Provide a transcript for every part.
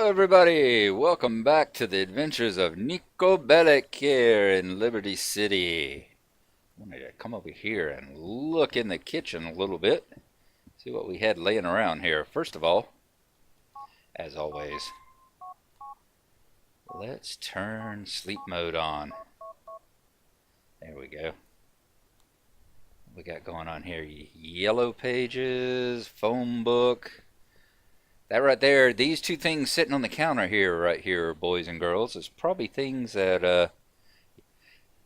Hello everybody, welcome back to the adventures of Gnarlo here in Liberty City. I wanted to come over here and look in the kitchen a little bit, see what we had laying around here. First of all, as always, let's turn sleep mode on. There we go. What we got going on here? Yellow pages, phone book. That right there, these two things sitting on the counter here, right here, boys and girls, is probably things that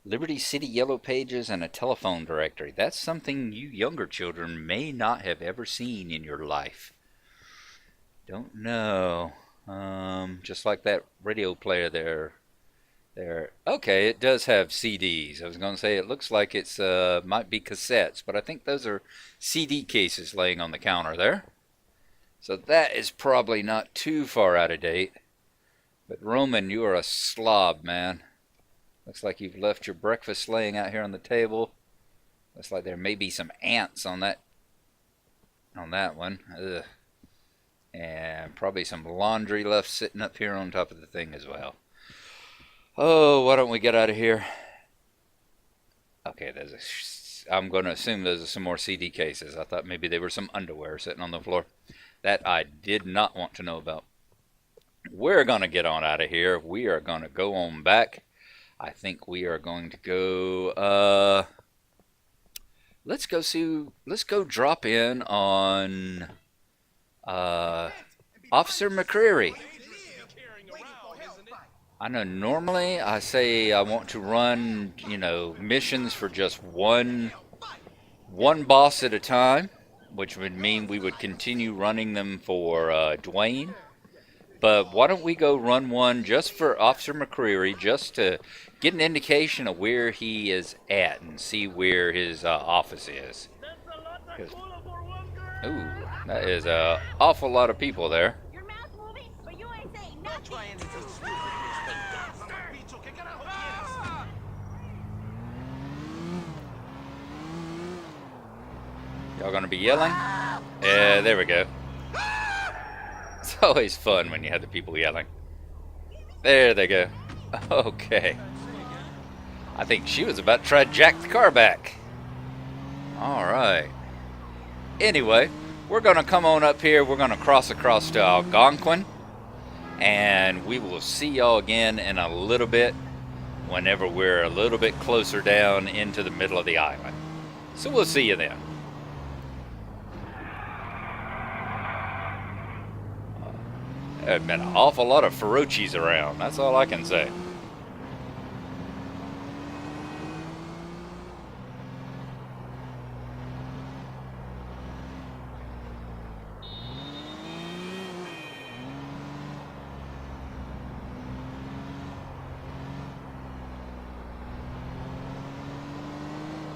Liberty City Yellow Pages and a telephone directory. That's something you younger children may not have ever seen in your life. Don't know. Just like that radio player there. Okay, it does have CDs. I was going to say it looks like it's might be cassettes, but I think those are CD cases laying on the counter there. So that is probably not too far out of date. But Roman, you are a slob, man. Looks like you've left your breakfast laying out here on the table. Looks like there may be some ants on that one. Ugh. And probably some laundry left sitting up here on top of the thing as well. Oh, why don't we get out of here? Okay, I'm going to assume those are some more CD cases. I thought maybe they were some underwear sitting on the floor. That I did not want to know about. We're going to get on out of here. We are going to go on back. I think we are going to go, let's go drop in on, Officer McCreary. I know normally I say I want to run, missions for just one boss at a time, which would mean we would continue running them for Dwayne. But why don't we go run one just for Officer McCreary, just to get an indication of where he is at and see where his office is. Ooh, that is an awful lot of people there. Y'all gonna be yelling? Yeah, there we go. It's always fun when you have the people yelling. There they go. Okay. I think she was about to try to jack the car back. Alright. Anyway, we're gonna come on up here. We're gonna cross across to Algonquin. And we will see y'all again in a little bit, whenever we're a little bit closer down into the middle of the island. So we'll see you then. There's been an awful lot of Feroces around. That's all I can say.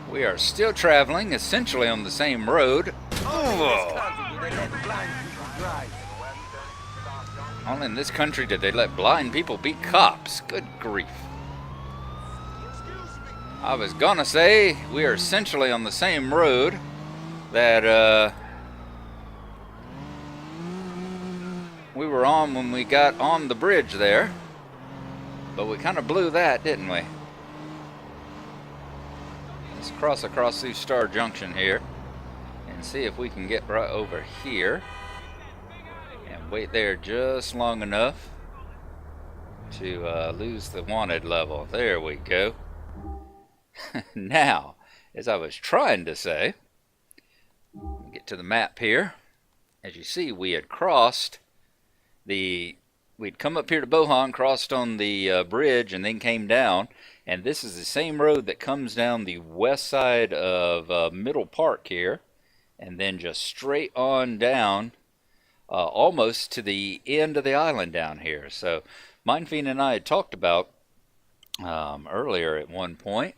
We are still traveling, essentially on the same road. Only in this country did they let blind people be cops. Good grief. I was gonna say, we are essentially on the same road that we were on when we got on the bridge there. But we kind of blew that, didn't we? Let's cross across through Star Junction here and see if we can get right over here. Wait there just long enough to lose the wanted level. There we go. Now, as I was trying to say, get to the map here. As you see, we had crossed we'd come up here to Bohan, crossed on the bridge, and then came down. And this is the same road that comes down the west side of Middle Park here, and then just straight on down. Almost to the end of the island down here. So, Mindfiend and I had talked about earlier at one point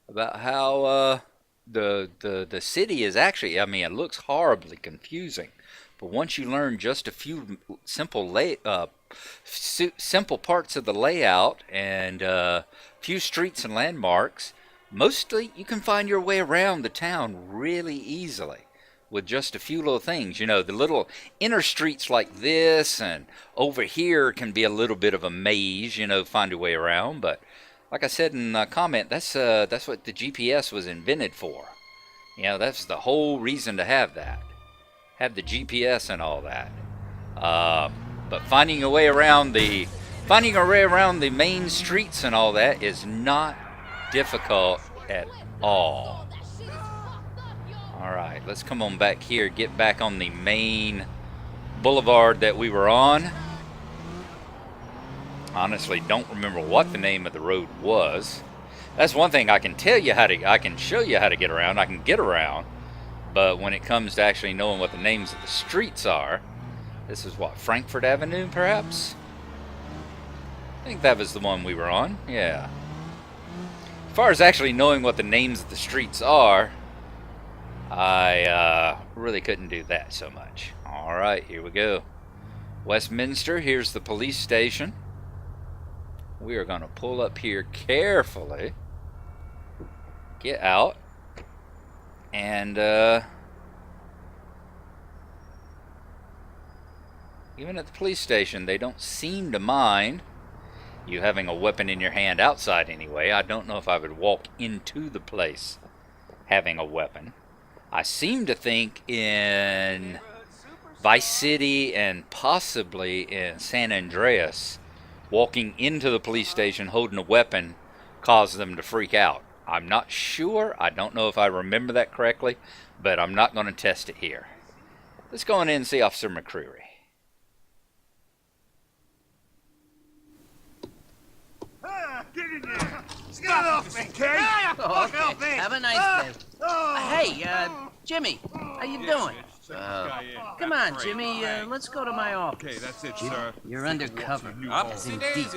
about how the city is actually, I mean, it looks horribly confusing, but once you learn just a few simple parts of the layout and a few streets and landmarks, mostly you can find your way around the town really easily. with just a few little things. You know, the little inner streets like this and over here can be a little bit of a maze, you know, find your way around. But like I said in the comment, that's what the GPS was invented for. You know, that's the whole reason to have that. Have the GPS and all that. But finding a way around the main streets and all that is not difficult at all. Alright, let's come on back here, get back on the main boulevard that we were on. Honestly, don't remember what the name of the road was. That's one thing I can show you how to get around. I can get around. But when it comes to actually knowing what the names of the streets are, this is what, Frankfurt Avenue, perhaps? I think that was the one we were on, yeah. As far as actually knowing what the names of the streets are, I really couldn't do that so much. Alright, here we go. Westminster, here's the police station. We are going to pull up here carefully. Get out. And, even at the police station, they don't seem to mind you having a weapon in your hand outside anyway. I don't know if I would walk into the place having a weapon. I seem to think in Vice City and possibly in San Andreas, walking into the police station holding a weapon caused them to freak out. I'm not sure. I don't know if I remember that correctly, but I'm not going to test it here. Let's go in and see Officer McCreary. Get in there! Get off me, kid! Oh, okay. Have a nice day. Hey, Jimmy, how you doing? Come on, Jimmy, let's go to my office. Okay, that's it, sir. You're undercover. As in deep.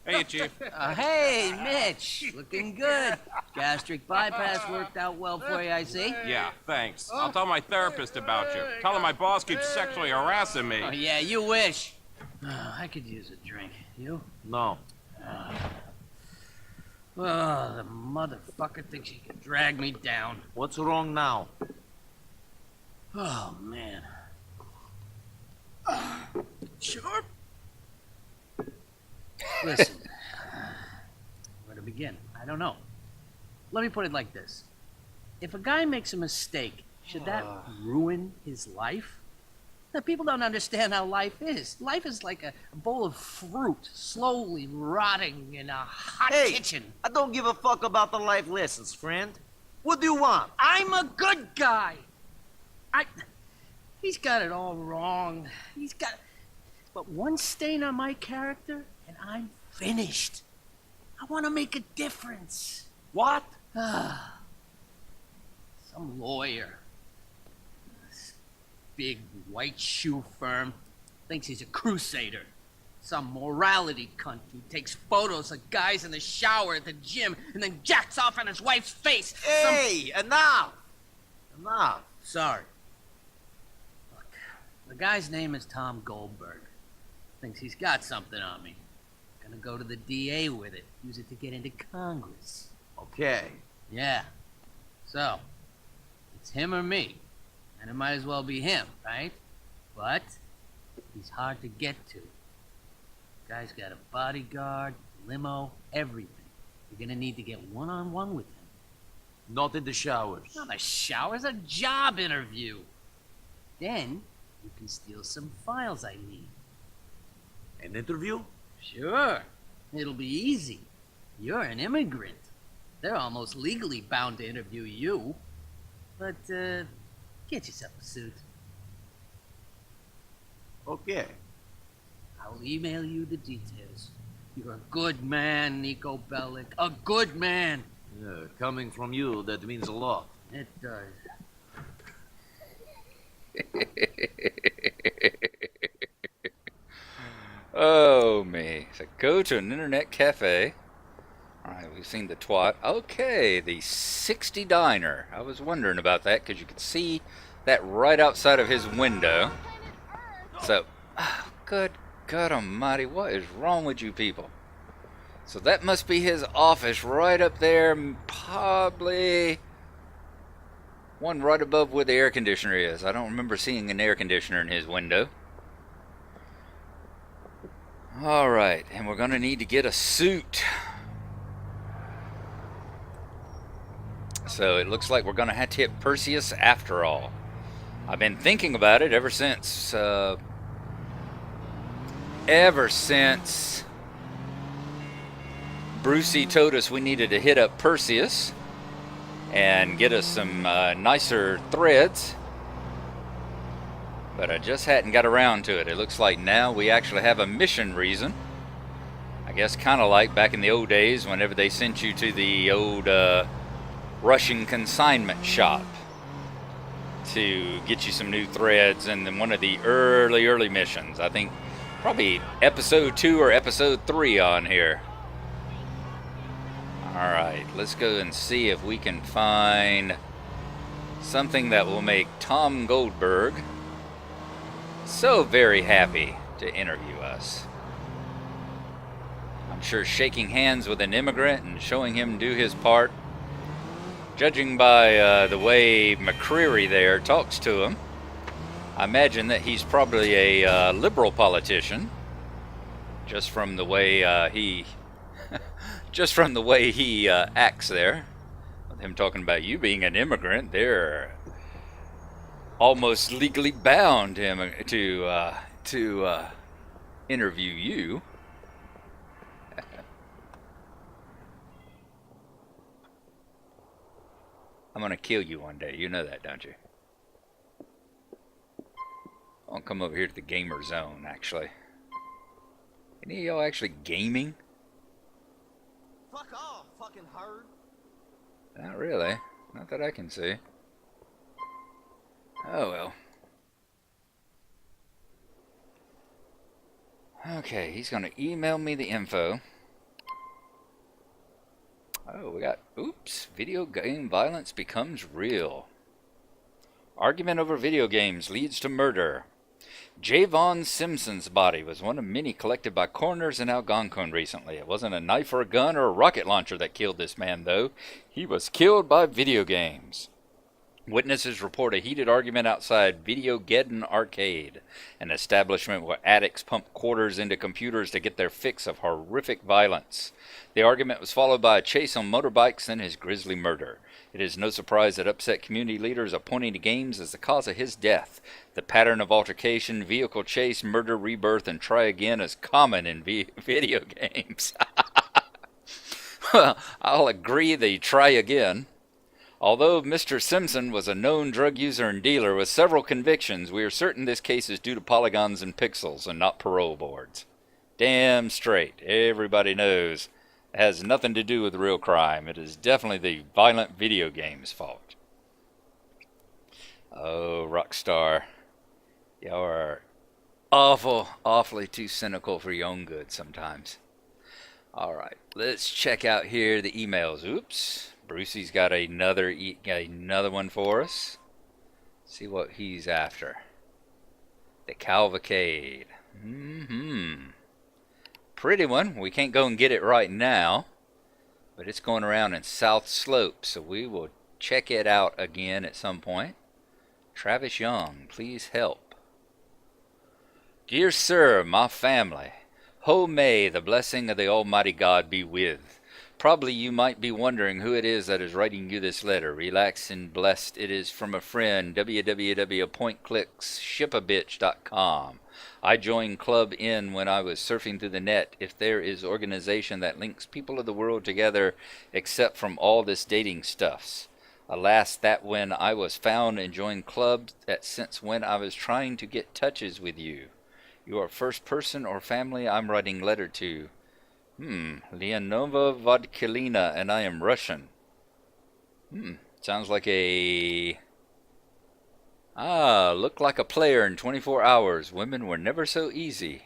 Hey, Chief. Hey, Mitch, looking good. Gastric bypass worked out well for you, I see. Yeah, thanks. I'll tell my therapist about you. Tell him my boss keeps sexually harassing me. Oh, yeah, you wish. I could use a drink. You? No. Oh, the motherfucker thinks he can drag me down. What's wrong now? Oh, man. Sure. Listen, where to begin? I don't know. Let me put it like this. If a guy makes a mistake, should that ruin his life? Now, people don't understand how life is. Life is like a bowl of fruit slowly rotting in a hot kitchen. I don't give a fuck about the life lessons, friend. What do you want? I'm a good guy. He's got it all wrong. He's got but one stain on my character, and I'm finished. I want to make a difference. What? Some lawyer. This big white shoe firm thinks he's a crusader. Some morality cunt who takes photos of guys in the shower at the gym and then jacks off on his wife's face. Hey, enough! Enough. Sorry. Look, the guy's name is Tom Goldberg. Thinks he's got something on me. Gonna go to the DA with it. Use it to get into Congress. Okay. Yeah. So, it's him or me. And it might as well be him, right? But he's hard to get to. Guy's got a bodyguard, limo, everything. You're gonna need to get one-on-one with him. Not in the showers. Not a shower, it's a job interview. Then, you can steal some files I need. An interview? Sure. It'll be easy. You're an immigrant. They're almost legally bound to interview you. But, get yourself a suit. Okay. I'll email you the details. You're a good man, Gniko Bellic. A good man. Yeah, coming from you, that means a lot. It does. Oh, me. So go to an internet cafe. Alright, we've seen the twat. Okay, the 60 Diner. I was wondering about that because you could see that right outside of his window. So, good God almighty, what is wrong with you people? So that must be his office right up there, probably. One right above where the air conditioner is. I don't remember seeing an air conditioner in his window. Alright, and we're going to need to get a suit. So it looks like we're going to have to hit Perseus after all. I've been thinking about it ever since Brucey told us we needed to hit up Perseus and get us some nicer threads. But I just hadn't got around to it. It looks like now we actually have a mission reason. I guess kind of like back in the old days whenever they sent you to the old Russian consignment shop to get you some new threads, and then one of the early missions. I think probably episode 2 or episode 3 on here. Alright, let's go and see if we can find something that will make Tom Goldberg so very happy to interview us. I'm sure shaking hands with an immigrant and showing him do his part, judging by the way McCreary there talks to him, I imagine that he's probably a liberal politician, just from the way he acts there. With him talking about you being an immigrant, they're almost legally bound to interview you. I'm gonna kill you one day. You know that, don't you? I'll come over here to the gamer zone, actually. Any of y'all actually gaming? Fuck off, fucking herd. Not really. Not that I can see. Oh well. Okay, he's gonna email me the info. Oh, we got, oops, video game violence becomes real. Argument over video games leads to murder. Javon Simpson's body was one of many collected by coroners in Algonquin recently. It wasn't a knife or a gun or a rocket launcher that killed this man, though. He was killed by video games. Witnesses report a heated argument outside Videogeddon Arcade, an establishment where addicts pump quarters into computers to get their fix of horrific violence. The argument was followed by a chase on motorbikes and his grisly murder. It is no surprise that upset community leaders are pointing to games as the cause of his death. The pattern of altercation, vehicle chase, murder, rebirth, and try again is common in video games. Well, I'll agree they try again. Although Mr. Simpson was a known drug user and dealer with several convictions, we are certain this case is due to polygons and pixels and not parole boards. Damn straight. Everybody knows it has nothing to do with real crime. It is definitely the violent video game's fault. Oh, Rockstar. Y'all are awfully too cynical for your own good sometimes. Alright, let's check out here the emails. Oops. Brucey's got another one for us. See what he's after. The Cavalcade. Pretty one. We can't go and get it right now, but it's going around in South Slope, so we will check it out again at some point. Travis Young, please help. Dear sir, my family, ho may the blessing of the Almighty God be with. Probably you might be wondering who it is that is writing you this letter. Relax and blessed. It is from a friend, www.pointclicksshipabitch.com. I joined Club N when I was surfing through the net. If there is organization that links people of the world together except from all this dating stuffs. Alas, that when I was found and joined clubs that since when I was trying to get touches with you. You are first person or family I'm writing letter to. Leonova Vodkilina, and I am Russian. Sounds like a... look like a player in 24 hours. Women were never so easy.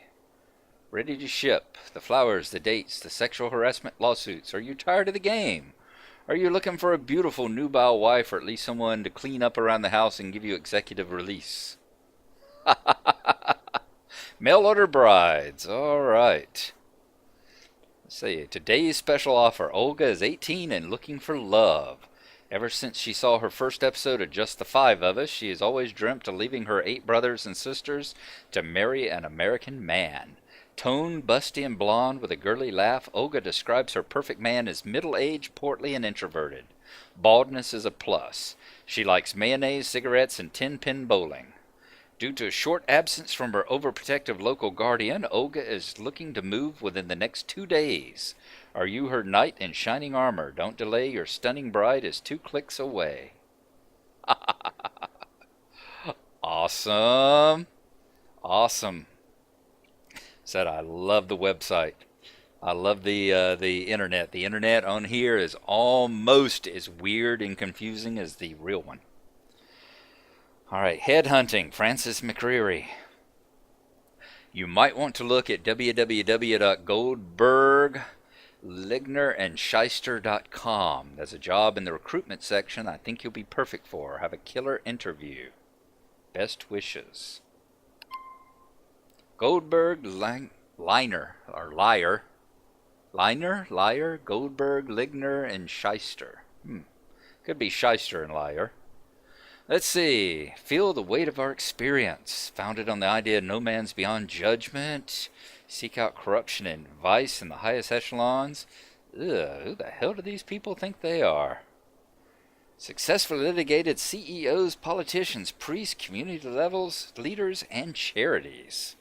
Ready to ship. The flowers, the dates, the sexual harassment lawsuits. Are you tired of the game? Are you looking for a beautiful nubile wife, or at least someone to clean up around the house and give you executive release? Mail order brides. All right. Let's see. Today's special offer. Olga is 18 and looking for love. Ever since she saw her first episode of Just the Five of Us, she has always dreamt of leaving her 8 brothers and sisters to marry an American man. Toned, busty, and blonde with a girly laugh, Olga describes her perfect man as middle-aged, portly, and introverted. Baldness is a plus. She likes mayonnaise, cigarettes, and 10-pin bowling. Due to a short absence from her overprotective local guardian, Olga is looking to move within the next 2 days. Are you her knight in shining armor? Don't delay, your stunning bride is 2 clicks away. Awesome. Awesome. Said I love the website. I love the internet. The internet on here is almost as weird and confusing as the real one. All right, headhunting, Francis McCreary. You might want to look at www.goldberg.lignerandshyster.com. There's a job in the recruitment section I think you'll be perfect for. Have a killer interview. Best wishes. Goldberg, Liner, Goldberg, Ligner, and Shyster. Could be Shyster and Liar. Let's see. Feel the weight of our experience. Founded on the idea no man's beyond judgment. Seek out corruption and vice in the highest echelons. Ugh, who the hell do these people think they are? Successfully litigated CEOs, politicians, priests, community levels, leaders, and charities.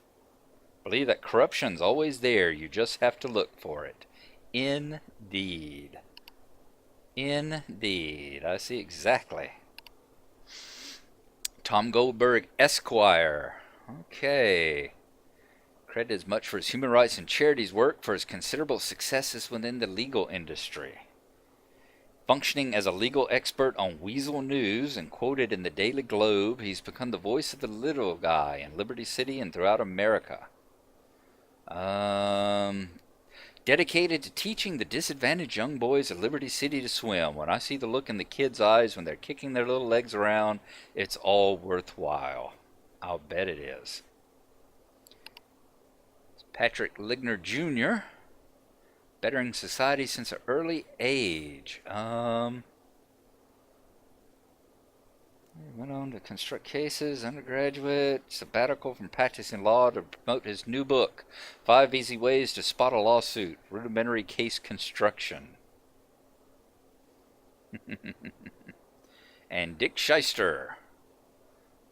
Believe that corruption's always there. You just have to look for it. Indeed. Indeed. I see exactly. Tom Goldberg, Esquire. Okay. Credited as much for his human rights and charities work for his considerable successes within the legal industry. Functioning as a legal expert on Weasel News and quoted in the Daily Globe, he's become the voice of the little guy in Liberty City and throughout America. Dedicated to teaching the disadvantaged young boys of Liberty City to swim. When I see the look in the kids' eyes when they're kicking their little legs around, it's all worthwhile. I'll bet it is. It's Patrick Ligner Jr., bettering society since an early age. Went on to construct cases, undergraduate, sabbatical from practicing law to promote his new book, 5 Easy Ways to Spot a Lawsuit, Rudimentary Case Construction. And Dick Shyster,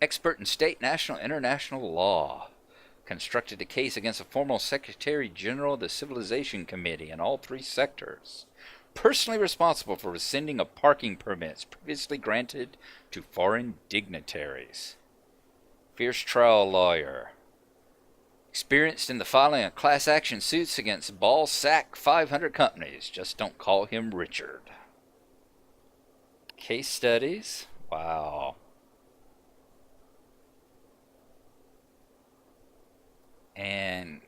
expert in state, national, international law. Constructed a case against a former Secretary General of the Civilization Committee in all 3 sectors. Personally responsible for rescinding of parking permits previously granted to foreign dignitaries. Fierce trial lawyer. Experienced in the filing of class action suits against ball sack 500 companies. Just don't call him Richard. Case studies. Wow. And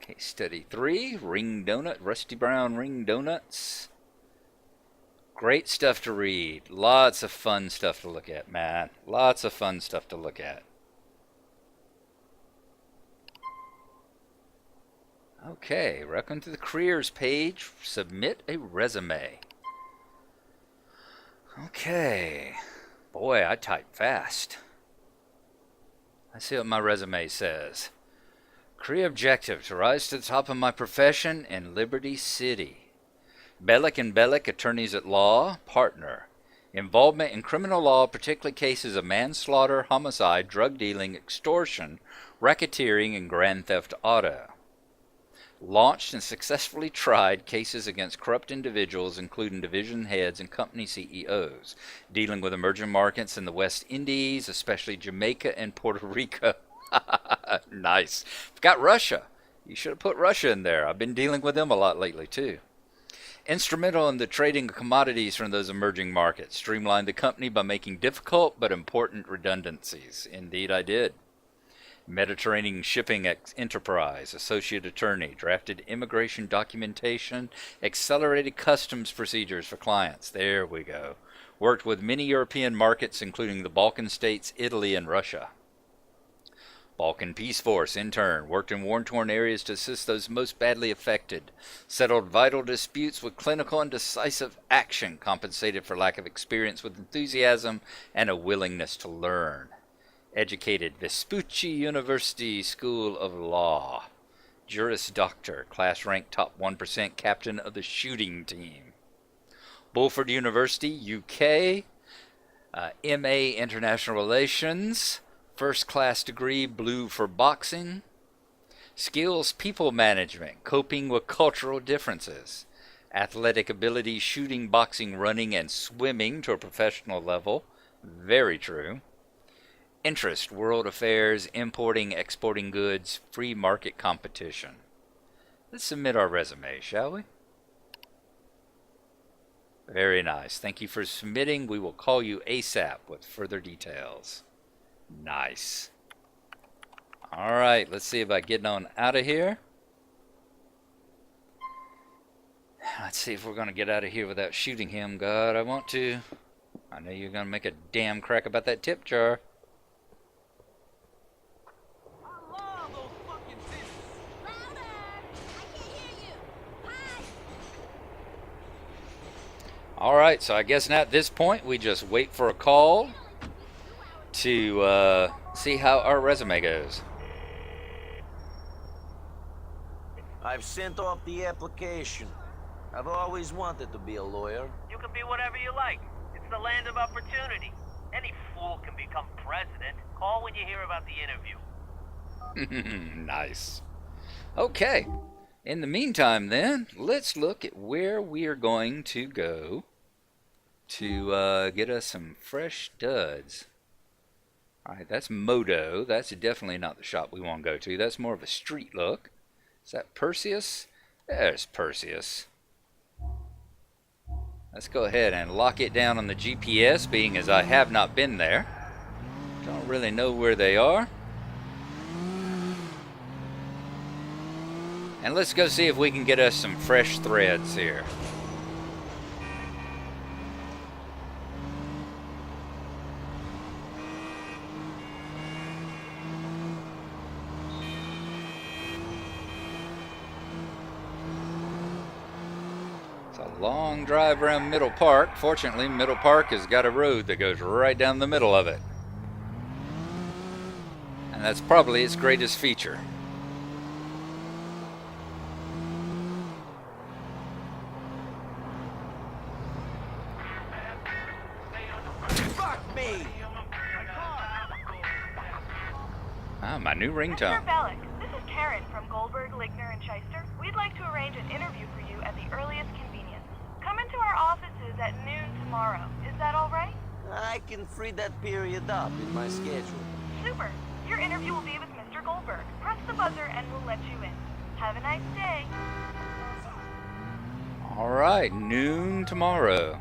case study 3, Ring Donut, Rusty Brown Ring Donuts. Great stuff to read. Lots of fun stuff to look at, man. Lots of fun stuff to look at. Okay, welcome to the careers page. Submit a resume. Okay. Boy, I type fast. Let's see what my resume says. Career objective, to rise to the top of my profession in Liberty City. Bellick and Bellick, attorneys at law, partner. Involvement in criminal law, particularly cases of manslaughter, homicide, drug dealing, extortion, racketeering, and grand theft auto. Launched and successfully tried cases against corrupt individuals, including division heads and company CEOs, dealing with emerging markets in the West Indies, especially Jamaica and Puerto Rico. Nice. Forgot Russia. You should have put Russia in there. I've been dealing with them a lot lately, too. Instrumental in the trading of commodities from those emerging markets. Streamlined the company by making difficult but important redundancies. Indeed, I did. Mediterranean Shipping Enterprise, Associate Attorney, drafted immigration documentation, accelerated customs procedures for clients. There we go. Worked with many European markets, including the Balkan states, Italy, and Russia. Balkan Peace Force, in turn, worked in war-torn areas to assist those most badly affected, settled vital disputes with clinical and decisive action, compensated for lack of experience with enthusiasm and a willingness to learn. Educated Vespucci University School of Law. Juris Doctor, class rank top 1%, captain of the shooting team. Bulford University, UK, MA International Relations, first class degree, blue for boxing. Skills, people management, coping with cultural differences. Athletic ability, shooting, boxing, running, and swimming to a professional level. Very true. Interest, world affairs, importing, exporting goods, free market competition. Let's submit our resume, shall we? Very nice. Thank you for submitting. We will call you ASAP with further details. Nice. Alright, let's see about getting on out of here. Let's see if we're going to get out of here without shooting him. God, I want to. I know you're going to make a damn crack about that tip jar. Alright, so I guess now at this point we just wait for a call to see how our resume goes. I've sent off the application. I've always wanted to be a lawyer. You can be whatever you like. It's the land of opportunity. Any fool can become president. Call when you hear about the interview. Nice. Okay. In the meantime, then, let's look at where we are going to go to get us some fresh duds. Alright, that's Modo. That's definitely not the shop we want to go to. That's more of a street look. Is that Perseus? There's Perseus. Let's go ahead and lock it down on the GPS, being as I have not been there. Don't really know where they are. And let's go see if we can get us some fresh threads here. It's a long drive around Middle Park. Fortunately, Middle Park has got a road that goes right down the middle of it. And that's probably its greatest feature. Ah, my new ringtone. Mr. Bellick, this is Karen from Goldberg, Ligner, and Shyster. We'd like to arrange an interview for you at the earliest convenience. Come into our offices at noon tomorrow. Is that all right? I can free that period up in my schedule. Super. Your interview will be with Mr. Goldberg. Press the buzzer and we'll let you in. Have a nice day. All right, noon tomorrow.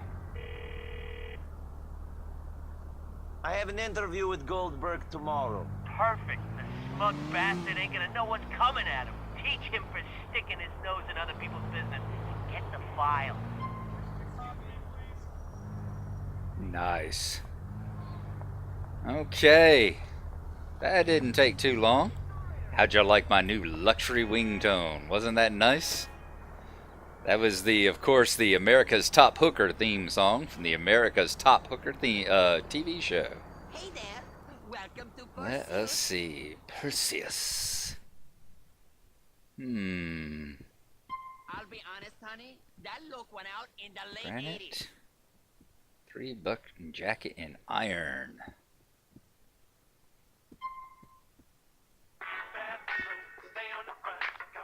I have an interview with Goldberg tomorrow. Perfect. The smug bastard ain't gonna know what's coming at him. Teach him for sticking his nose in other people's business. Get the file. Nice. Okay. That didn't take too long. How'd you like my new luxury wingtone? Wasn't that nice? That was of course, the America's Top Hooker theme song from the America's Top Hooker TV show. Hey there. Welcome to Let us see. Perseus. I'll be honest, honey. That look went out in the late 80s. Granite. 3-button jacket in iron.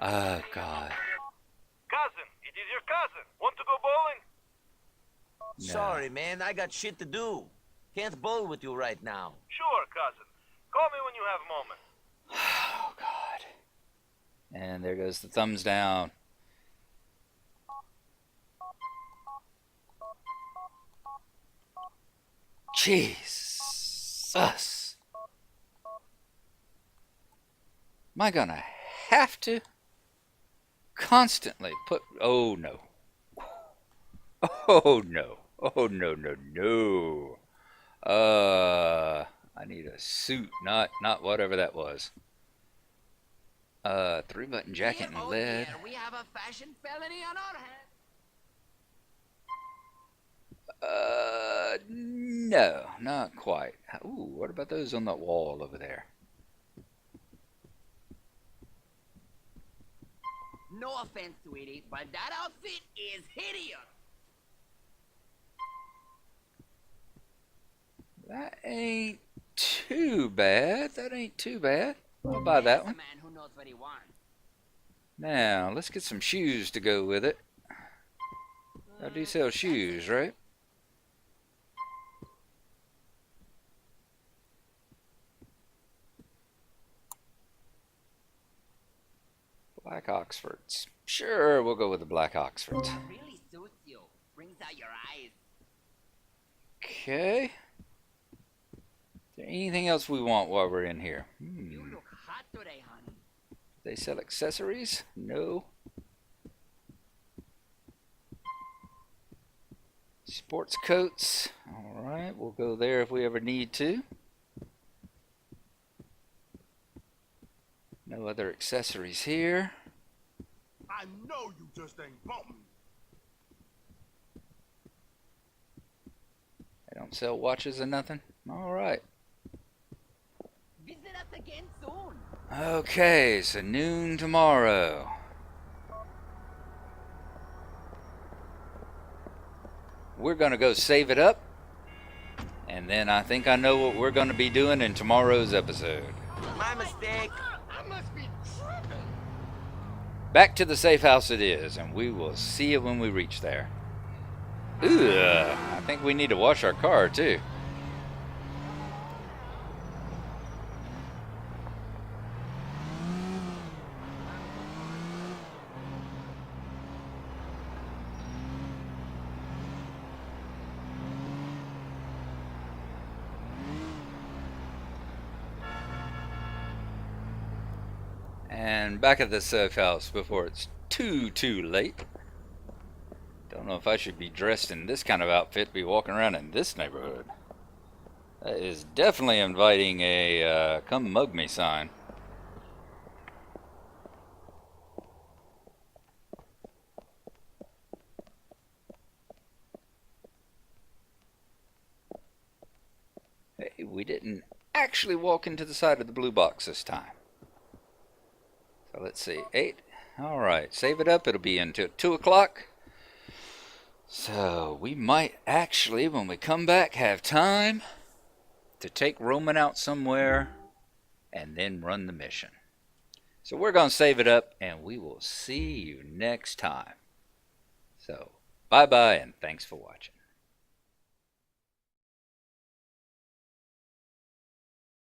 Oh, God. Cousin, it is your cousin. Want to go bowling? No. Sorry, man. I got shit to do. Can't bowl with you right now. Sure, cousin. Call me when you have a moment. Oh, God. And there goes the thumbs down. Jesus. Am I gonna have to constantly put... Oh, no. Oh, no. Oh, no, no, no. I need a suit, not whatever that was. 3-button jacket and lead. Dear, we have a fashion felony on our hands. No, not quite. Ooh, what about those on that wall over there? No offense, sweetie, but that outfit is hideous. That ain't too bad. That ain't too bad. I'll buy that There's one. a man who knows what he wants. Now, let's get some shoes to go with it. I do sell shoes, right? Black Oxfords. Sure, we'll go with the black Oxfords. Really suits you. Brings out your eyes. Okay. Is there anything else we want while we're in here? You look hot today, honey. They sell accessories? No. Sports coats. Alright, we'll go there if we ever need to. No other accessories here. I know you just ain't bought me. They don't sell watches or nothing? Alright. Visit us again soon. Okay, so noon tomorrow. We're going to go save it up. And then I think I know what we're going to be doing in tomorrow's episode. My mistake. I must be tripping. Back to the safe house it is, and we will see it when we reach there. Ugh, I think we need to wash our car too. And back at the safe house before it's too late. Don't know if I should be dressed in this kind of outfit, be walking around in this neighborhood. That is definitely inviting a come mug me sign. Hey, we didn't actually walk into the side of the blue box this time. So let's see, 8. Alright, save it up. It'll be until 2 o'clock. So we might actually, when we come back, have time to take Roman out somewhere and then run the mission. So we're going to save it up, and we will see you next time. So, bye-bye, and thanks for watching.